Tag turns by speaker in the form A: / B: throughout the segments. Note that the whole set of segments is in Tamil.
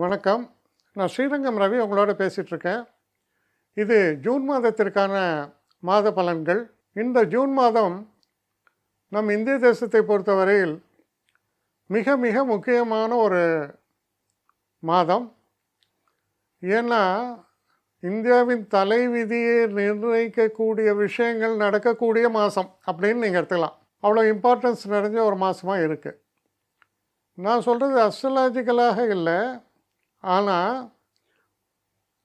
A: வணக்கம். நான் ஸ்ரீரங்கம் ரவி உங்களோட பேசிகிட்ருக்கேன். இது ஜூன் மாதத்திற்கான மாத பலன்கள். இந்த ஜூன் மாதம் நம் இந்திய தேசத்தை பொறுத்தவரையில் மிக மிக முக்கியமான ஒரு மாதம். ஏன்னா இந்தியாவின் தலைவிதியை நிர்ணயிக்கக்கூடிய விஷயங்கள் நடக்கக்கூடிய மாதம் அப்படின்னு நீங்கள் எடுத்துக்கலாம். அவ்வளோ இம்பார்ட்டன்ஸ் நிறைஞ்ச ஒரு மாதமாக இருக்குது. நான் சொல்கிறது அஸ்ட்ராலஜிக்கலாக இல்லை, ஆனால்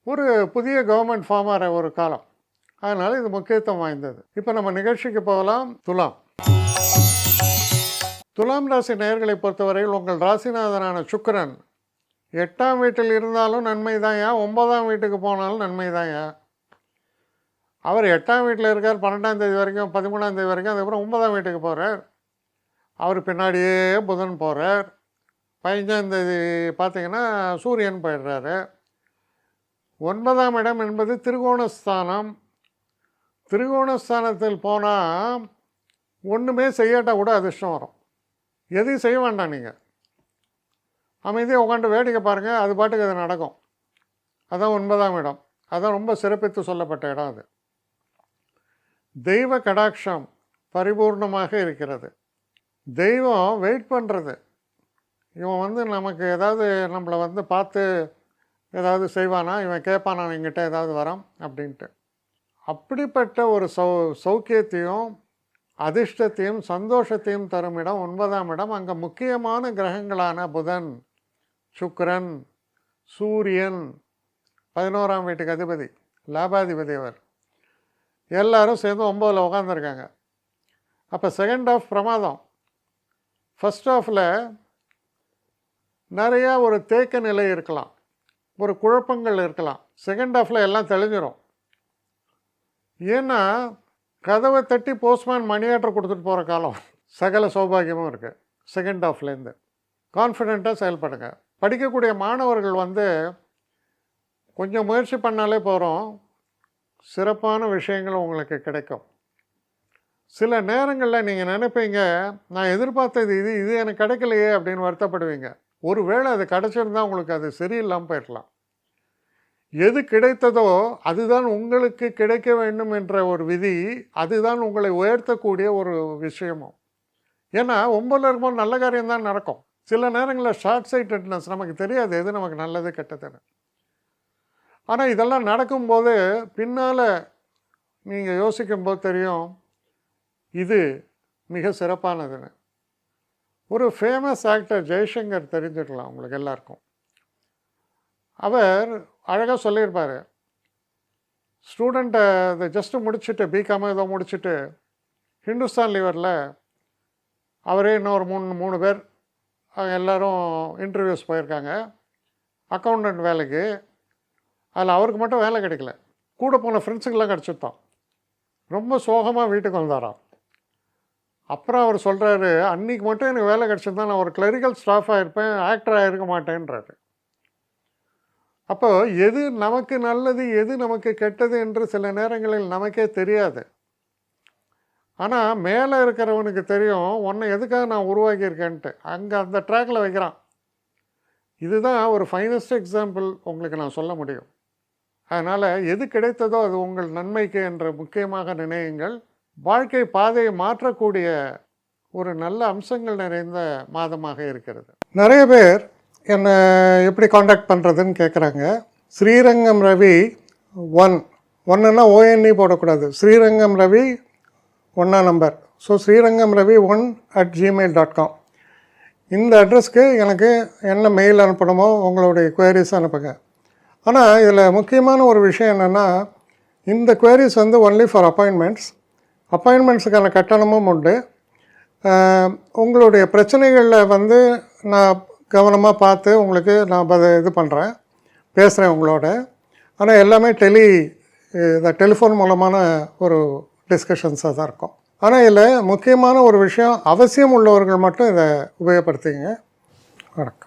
A: ஒரு புதிய கவர்மெண்ட் ஃபார்ம் ஆகிற ஒரு காலம். அதனால் இது முக்கியத்துவம் வாய்ந்தது. இப்போ நம்ம நிகழ்ச்சிக்கு போகலாம். துலாம் ராசி நேயர்களை பொறுத்தவரையில் உங்கள் ராசிநாதனான சுக்கிரன் 8ஆம் வீட்டில் இருந்தாலும் நன்மை தான்யா, 9ஆம் வீட்டுக்கு போனாலும் நன்மை தான்யா. அவர் 8ஆம் வீட்டில் இருக்கார் 12ஆம் தேதி வரைக்கும், 13ஆம் தேதி வரைக்கும். அதுக்கப்புறம் 9ஆம் வீட்டுக்கு போகிறார். அவர் பின்னாடியே புதன் போகிறார். 15ஆம் தேதி பார்த்திங்கன்னா சூரியன் போயிடுறாரு. 9ஆம் இடம் என்பது திரிகோணஸ்தானம். திரிகோணஸ்தானத்தில் போனால் ஒன்றுமே செய்யாட்டால் கூட அதிர்ஷ்டம் வரும். எதையும் செய்ய வேண்டாம், நீங்கள் அமைதியாக உட்காந்து வேடிக்கை பாருங்கள், அது பாட்டுக்கு அது நடக்கும். அதுதான் 9ஆம் இடம். அதுதான் ரொம்ப சிறப்பித்து சொல்லப்பட்ட இடம். அது தெய்வ கடாட்சம் பரிபூர்ணமாக இருக்கிறது. தெய்வம் வெயிட் பண்ணுறது. இவன் நமக்கு ஏதாவது நம்மளை பார்த்து ஏதாவது செய்வானா, இவன் கேட்பானா என்கிட்ட ஏதாவது வரோம் அப்படின்ட்டு. அப்படிப்பட்ட ஒரு சௌக்கியத்தையும் அதிர்ஷ்டத்தையும் சந்தோஷத்தையும் தரும் இடம் 9ஆம் இடம். அங்கே முக்கியமான கிரகங்களான புதன், சுக்கிரன், சூரியன், 11ஆம் வீட்டுக்கு அதிபதி, லாபாதிபதி, அவர் எல்லாரும் சேர்ந்து 9ல் உட்காந்துருக்காங்க. அப்போ செகண்ட் ஆஃப் பிரமாதம். ஃபஸ்ட் ஆஃபில் நிறையா ஒரு தேக்க நிலை இருக்கலாம், ஒரு குழப்பங்கள் இருக்கலாம். செகண்ட் ஆஃபில் எல்லாம் தெளிஞ்சிடும். ஏன்னா கதவை தட்டி போஸ்ட்மேன் மணி ஆர்டர் கொடுத்துட்டு போகிற காலம். சகல சௌபாகியமும் இருக்குது. செகண்ட் ஆஃப்லேருந்து கான்ஃபிடெண்ட்டாக செயல்படுங்க. படிக்கக்கூடிய மாணவர்கள் கொஞ்சம் முயற்சி பண்ணாலே போகிறோம், சிறப்பான விஷயங்கள் உங்களுக்கு கிடைக்கும். சில நேரங்களில் நீங்கள் நினைப்பீங்க, நான் எதிர்பார்த்தது இது எனக்கு கிடைக்கலையே அப்படின்னு வருத்தப்படுவீங்க. ஒருவேளை அது கிடச்சிருந்தால் உங்களுக்கு அது சரியில்லாமல் போயிடலாம். எது கிடைத்ததோ அதுதான் உங்களுக்கு கிடைக்க வேண்டும் என்ற ஒரு விதி, அதுதான் உங்களை உயர்த்தக்கூடிய ஒரு விஷயமும். ஏன்னா 9ல் இருக்கும்போது நல்ல காரியம்தான் நடக்கும். சில நேரங்களில் ஷார்ட் சைட்டட்னஸ், நமக்கு தெரியாது எது நமக்கு நல்லது கெட்டதுன்னு. ஆனால் இதெல்லாம் நடக்கும்போது பின்னால் நீங்கள் யோசிக்கும்போது தெரியும் இது மிக சிறப்பானதுன்னு. ஒரு ஃபேமஸ் ஆக்டர் ஜெய்சங்கர் தெரிஞ்சிடலாம் உங்களுக்கு எல்லாருக்கும். அவர் அழகாக சொல்லியிருப்பார். ஸ்டூடெண்ட்டை அதை ஜஸ்ட்டு முடிச்சுட்டு பிகாம் ஏதோ முடிச்சுட்டு ஹிந்துஸ்தான் லீவரில் அவரே இன்னொரு மூணு பேர் எல்லோரும் இன்டர்வியூஸ் போயிருக்காங்க அக்கௌண்டன்ட் வேலைக்கு. அதில் அவருக்கு மட்டும் வேலை கிடைக்கல, கூட போன ஃப்ரெண்ட்ஸுக்கெல்லாம் கிடச்சிட்டான். ரொம்ப சோகமாக வீட்டுக்கு வந்தாராம். அப்புறம் அவர் சொல்கிறாரு, அன்றைக்கி மட்டும் எனக்கு வேலை கிடச்சிருந்தா நான் ஒரு கிளரிக்கல் ஸ்டாஃபாக இருப்பேன், ஆக்டராக இருக்க மாட்டேன்றாரு. அப்போ எது நமக்கு நல்லது எது நமக்கு கெட்டது என்று சில நேரங்களில் நமக்கே தெரியாது. ஆனால் மேலே இருக்கிறவனுக்கு தெரியும் உன்னை எதுக்காக நான் உருவாக்கியிருக்கேன்ட்டு. அங்கே அந்த ட்ராக்கில் வைக்கிறான். இதுதான் ஒரு ஃபைனஸ்ட் எக்ஸாம்பிள் உங்களுக்கு நான் சொல்ல முடியும். அதனால் எது கிடைத்ததோ அது உங்கள் நன்மைக்கு என்று முக்கியமாக நினையுங்கள். வாழ்க்கை பாதையை மாற்றக்கூடிய ஒரு நல்ல அம்சங்கள் நிறைந்த மாதமாக இருக்கிறது. நிறைய பேர் என்னை எப்படி காண்டாக்ட் பண்ணுறதுன்னு கேட்குறாங்க. ஸ்ரீரங்கம் ரவி 1ன்னா ONE போடக்கூடாது, ஸ்ரீரங்கம் ரவி 1ஆம் number. So Srirangam Ravi 1@gmail.com. இந்த அட்ரஸ்க்கு எனக்கு என்ன மெயில் அனுப்பணுமோ உங்களுடைய குவரிஸ் அனுப்புங்க. ஆனால் இதில் முக்கியமான ஒரு விஷயம் என்னென்னா, இந்த குவரிஸ் ஒன்லி ஃபார் அப்பாயின்மெண்ட்ஸுக்கான கட்டணமும் உண்டு. உங்களுடைய பிரச்சனைகளில் நான் கவனமாக பார்த்து உங்களுக்கு நான் இது பண்ணுறேன், பேசுகிறேன் உங்களோட. ஆனால் எல்லாமே டெலிஃபோன் மூலமான ஒரு டிஸ்கஷன்ஸாக தான் இருக்கும். ஆனால் இதில் முக்கியமான ஒரு விஷயம், அவசியம் உள்ளவர்கள் மட்டும் இதை உபயோகப்படுத்திங்க. வணக்கம்.